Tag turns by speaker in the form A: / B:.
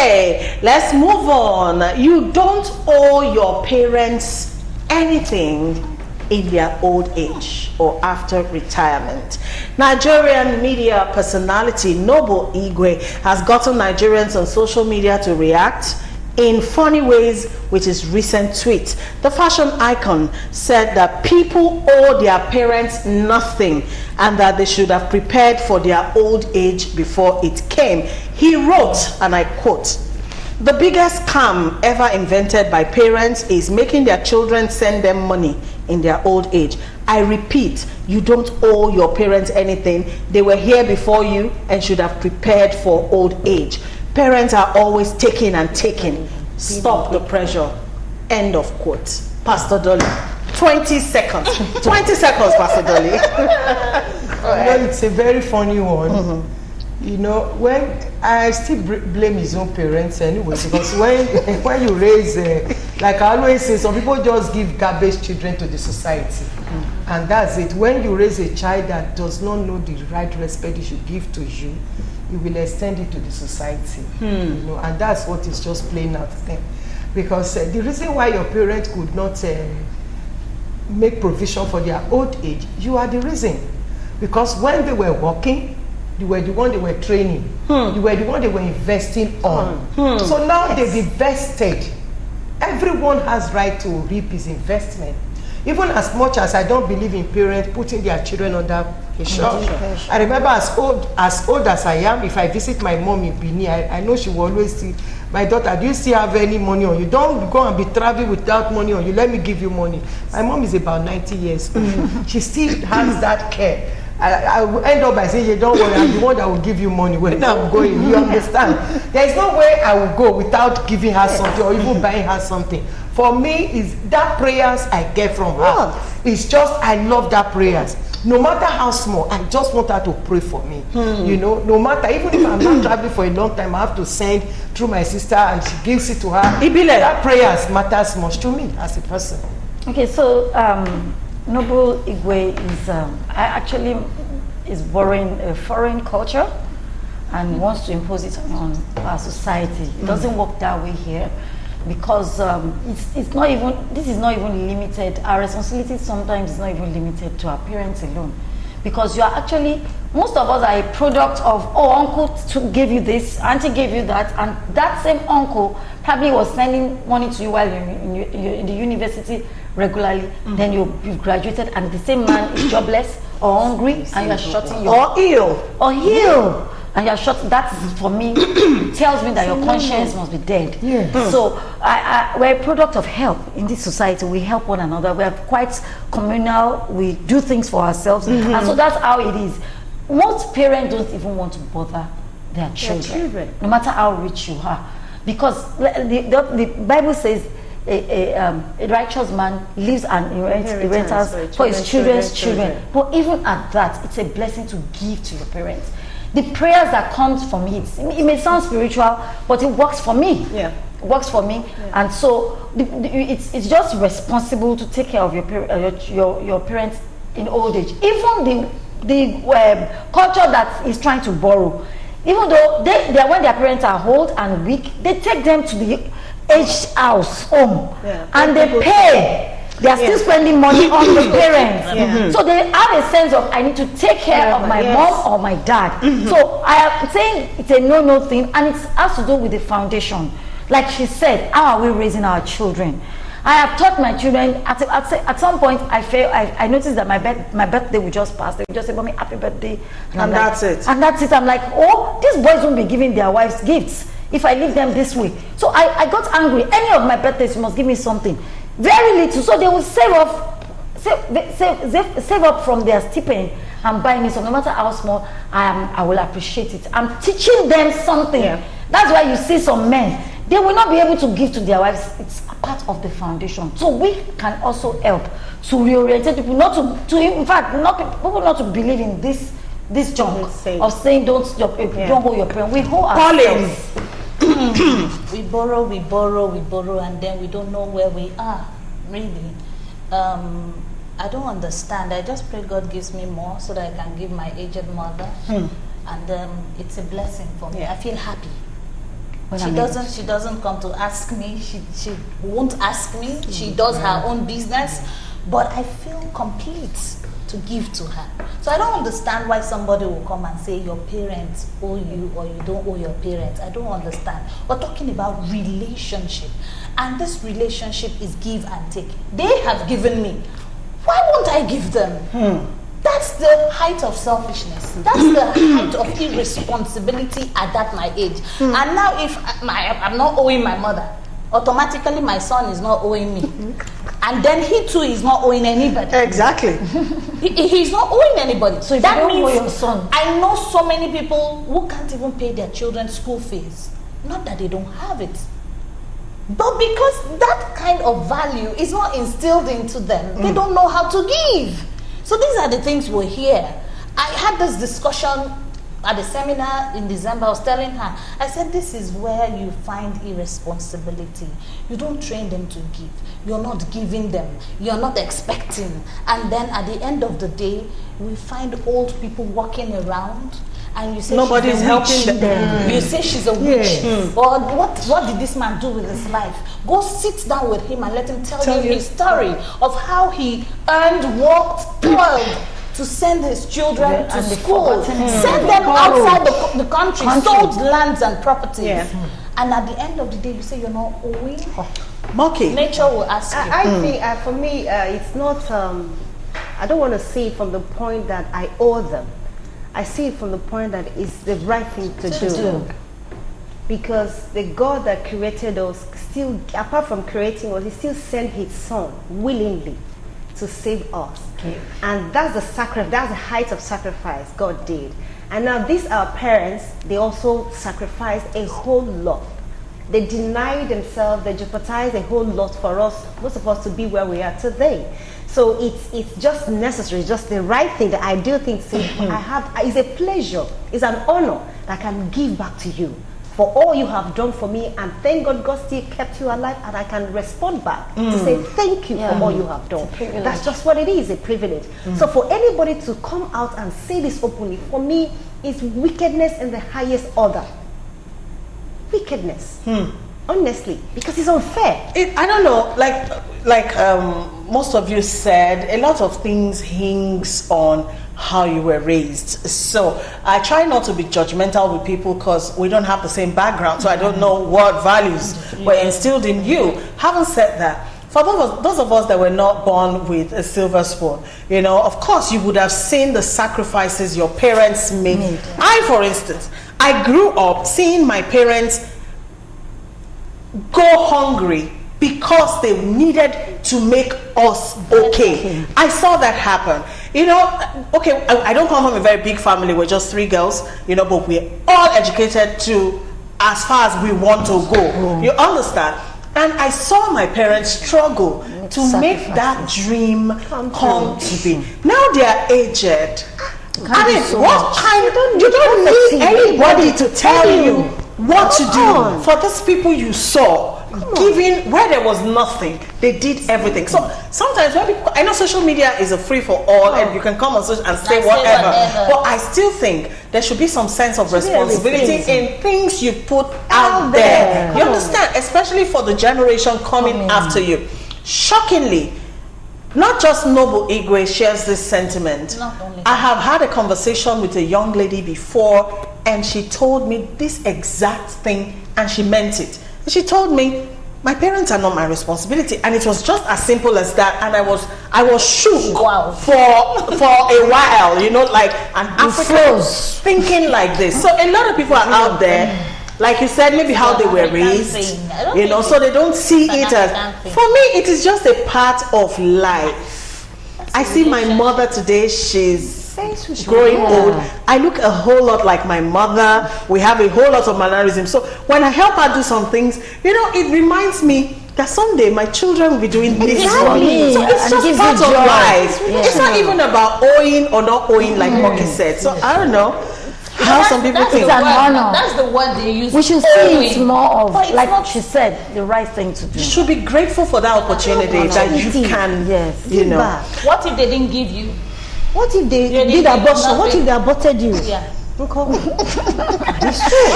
A: Okay, let's move on. You don't owe your parents anything in their old age or after retirement. Nigerian media personality Noble Igwe has gotten Nigerians on social media to react in funny ways with his recent tweet. The fashion icon said that people owe their parents nothing and that they should have prepared for their old age before it came. He wrote, and I quote, "The biggest scam ever invented by parents is making their children send them money in their old age. I repeat, you don't owe your parents anything. They were here before you and should have prepared for old age. Parents are always taking and taking. Stop the pressure." End of quote. Pastor Dolly, 20 seconds. 20 seconds, Pastor Dolly.
B: It's a very funny one. You know, when I still blame his own parents anyway, because when you raise, like I always say, some people just give garbage children to the society, and that's it. When you raise a child that does not know the right respect he should give to you, you will extend it to the society, you know, and that's what is just playing out there. Because the reason why your parents could not make provision for their old age, you are the reason. Because when they were working, you were the one they were training. You were the one they were investing on. So now they've invested. Everyone has right to reap his investment. Even as much as I don't believe in parents putting their children under pressure. I remember as old as I am, if I visit my mom in Benin, I know she will always say, "My daughter, do you still have any money on you? Don't go and be traveling without money on you. Let me give you money." My mom is about 90 years old. She still has that care. I will end up by saying, "Don't worry, I'm the one that will give you money when I'm going." You understand? There is no way I will go without giving her something or even buying her something. For me, is that prayers I get from her. It's just, I love that prayers. No matter how small, I just want her to pray for me. You know, no matter, even if I'm not traveling for a long time, I have to send through my sister and she gives it to her. That prayers matters much to me as a person.
C: Okay, so Noble Igwe actually is borrowing a foreign culture and wants to impose it on our society. It doesn't work that way here, because it's not even, this is not even limited. Our responsibility sometimes is not even limited to our parents alone, because you are actually, most of us are a product of, oh, uncle gave you this, auntie gave you that, and that same uncle probably was sending money to you while you're in the university regularly. Then you've graduated and the same man is jobless or hungry and you're shutting your,
A: or ill
C: and you're shut. That for me tells me that your conscience must be dead. So we're a product of help in this society. We help one another. We are quite communal. We do things for ourselves, and so that's how it is. Most parents don't even want to bother their children, no matter how rich you are, because the Bible says a righteous man lives and inheritance for his children's children. But even at that, it's a blessing to give to your parents. The prayers that comes from it may sound spiritual, but it works for me. It works for me, and so it's just responsible to take care of your parents in old age. Even the culture that is trying to borrow, even though when their parents are old and weak, they take them to the aged house home and they pay. They are still spending money on the parents. So they have a sense of, I need to take care of my mom or my dad. So I am saying it's a no thing, and it has to do with the foundation. Like she said, how are we raising our children? I have taught my children, at some point I noticed that my birthday will just pass. They will just say, "Mommy, happy birthday."
A: And that's it.
C: And that's it. I'm like, oh, these boys won't be giving their wives gifts if I leave them this way. So I got angry. Any of my birthdays, you must give me something. Very little. So they will save up from their stipend and buy me something. No matter how small, I will appreciate it. I'm teaching them something. That's why you see some men, they will not be able to give to their wives. It's a part of the foundation. So we can also help to reorientate people, not to believe in this junk of saying don't hold your parents. We hold ourselves.
D: We borrow, and then we don't know where we are, really. I don't understand. I just pray God gives me more so that I can give my aged mother, and it's a blessing for me. I feel happy. She doesn't come to ask me. She won't ask me. She does her own business. But I feel complete to give to her. So I don't understand why somebody will come and say your parents owe you or you don't owe your parents. I don't understand. We're talking about relationship. And this relationship is give and take. They have given me. Why won't I give them? That's the height of selfishness. That's the height of irresponsibility at that my age. And now if I'm not owing my mother, automatically my son is not owing me. And then he too is not owing anybody.
A: Exactly.
D: He's not owing anybody.
C: So if
D: that
C: you don't
D: means
C: owe your son.
D: I know so many people who can't even pay their children's school fees. Not that they don't have it, but because that kind of value is not instilled into them, they don't know how to give. So these are the things we're here. I had this discussion at the seminar in December. I was telling her, I said, this is where you find irresponsibility. You don't train them to give. You're not giving them. You're not expecting. And then at the end of the day, we find old people walking around and you say
A: nobody's helping
D: them. You say she's a witch. Or what did this man do with his life? Go sit down with him and let him tell you his story of how he earned, worked, toiled to send his children to school, send them outside the country, sold lands and properties. And at the end of the day, you say you're not owing.
A: Mocking.
D: Nature will ask you.
E: I think for me, it's not, I don't want to see it from the point that I owe them. I see it from the point that it's the right thing to do. Because the God that created us, still, apart from creating us, he still sent his son willingly to save us. And that's the sacrifice, that's the height of sacrifice God did. And now these our parents, they also sacrificed a whole lot. They denied themselves, they jeopardized a whole lot for us, most of us, to be where we are today. So it's just necessary, just the right thing, the ideal thing to say, it's a pleasure, it's an honor that I can give back to you for all you have done for me, and thank God God still kept you alive, and I can respond back to say thank you for all you have done. That's just what it is, a privilege. So for anybody to come out and say this openly, for me, is wickedness in the highest order. Wickedness. Honestly, because it's unfair.
A: I don't know, like most of you said, a lot of things hinge on how you were raised. So I try not to be judgmental with people because we don't have the same background, so I don't know what values were instilled in you. Having said that, for those of us that were not born with a silver spoon, you know, of course you would have seen the sacrifices your parents made. I, for instance, I grew up seeing my parents go hungry because they needed to make us okay. I saw that happen. You know, okay, I don't come from a very big family. We're just 3 girls, you know, but we're all educated to as far as we want to go. You understand? And I saw my parents struggle to make that dream come to be. Now they are aged. I mean, what kind? You don't need anybody to tell you what to do. For these people you saw giving where there was nothing, they did everything. So sometimes when people, I know social media is a free for all, and you can come on social and say whatever, but I still think there should be some sense of responsibility in things you put out there. You understand? Especially for the generation coming after you. Shockingly, not just Noble Igwe shares this sentiment. I have had a conversation with a young lady before, and she told me this exact thing, and she meant it. She told me, my parents are not my responsibility, and it was just as simple as that. And I was shook for a while, you know, like an African thinking like this. So a lot of people are out there, like you said, maybe how they were raised, you know, so they don't see it as. For me, it is just a part of life. I see my mother today; she's growing old. I look a whole lot like my mother. We have a whole lot of mannerisms. So when I help her do some things, you know, it reminds me that someday my children will be doing this for me. So it's just part of life. It's not even about owing or not owing, like Moki said. So I don't know how some people think.
D: That's the word they use.
C: We should see it more of, like she said, the right thing to do.
A: You should be grateful for that opportunity that you can, you know.
D: What if they didn't give you?
E: What if they did abortion? What if they aborted you?
D: Yeah.
E: It's true.